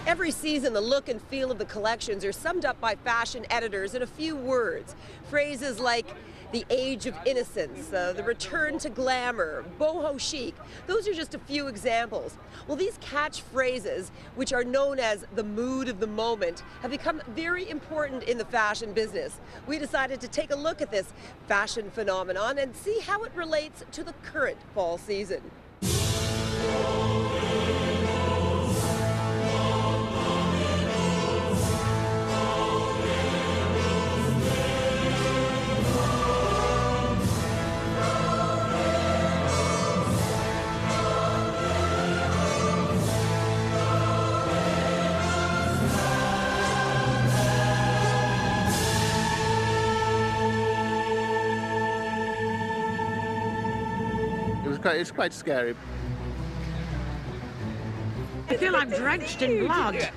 Every season, the look and feel of the collections are summed up by fashion editors in a few words. Phrases like the age of innocence, the return to glamour, boho chic. Those are just a few examples. Well, these catchphrases, which are known as the mood of the moment, have become very important in the fashion business. We decided to take a look at this fashion phenomenon and see how it relates to the current fall season. It's quite scary. I feel I'm drenched in blood.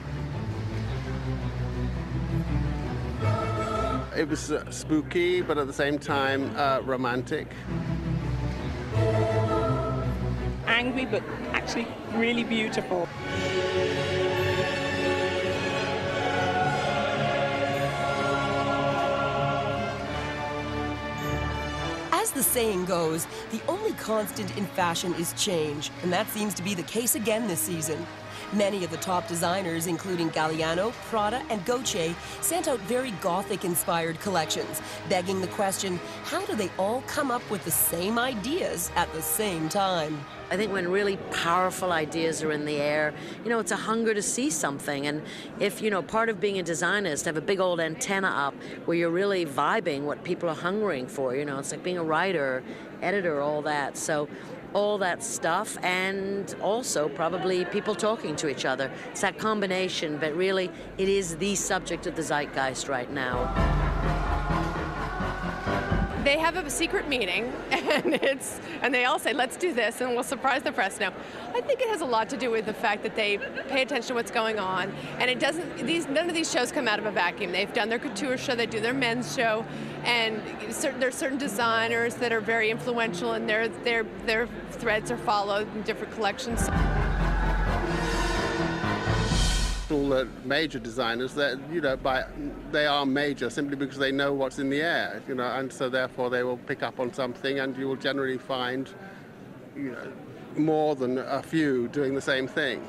It was spooky, but at the same time romantic. Angry, but actually really beautiful. As the saying goes, the only constant in fashion is change, and that seems to be the case again this season. Many of the top designers, including Galliano, Prada, and Gaultier, sent out very Gothic-inspired collections, begging the question, how do they all come up with the same ideas at the same time? I think when really powerful ideas are in the air, it's a hunger to see something. And if, part of being a designer is to have a big old antenna up where you're really vibing what people are hungering for, it's like being a writer, editor, all that. So all that stuff, and also probably people talking to each other. It's that combination, but really it is the subject of the zeitgeist right now. They have a secret meeting, and they all say, let's do this, and we'll surprise the press. Now, I think it has a lot to do with the fact that they pay attention to what's going on, and it doesn't. None of these shows come out of a vacuum. They've done their couture show, they do their men's show, and there's certain designers that are very influential, and their threads are followed in different collections. All the major designers, they are major simply because they know what's in the air, and so therefore they will pick up on something, and you will generally find, more than a few doing the same thing.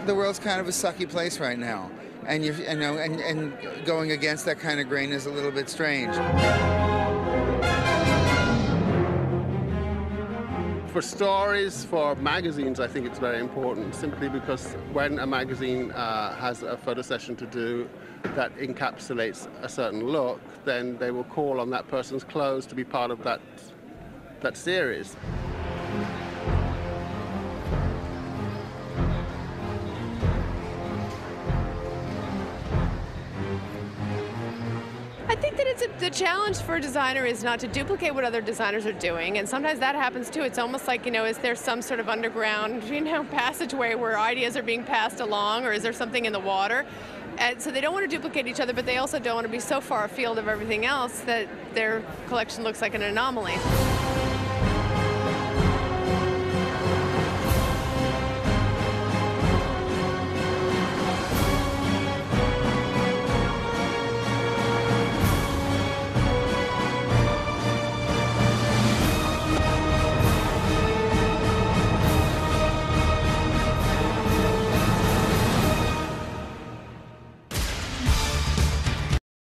The world's kind of a sucky place right now. And and going against that kind of grain is a little bit strange. For stories, for magazines, I think it's very important, simply because when a magazine has a photo session to do that encapsulates a certain look, then they will call on that person's clothes to be part of that series. I think that the challenge for a designer is not to duplicate what other designers are doing, and sometimes that happens too. It's almost like, is there some sort of underground, passageway where ideas are being passed along, or is there something in the water? And so they don't want to duplicate each other, but they also don't want to be so far afield of everything else that their collection looks like an anomaly.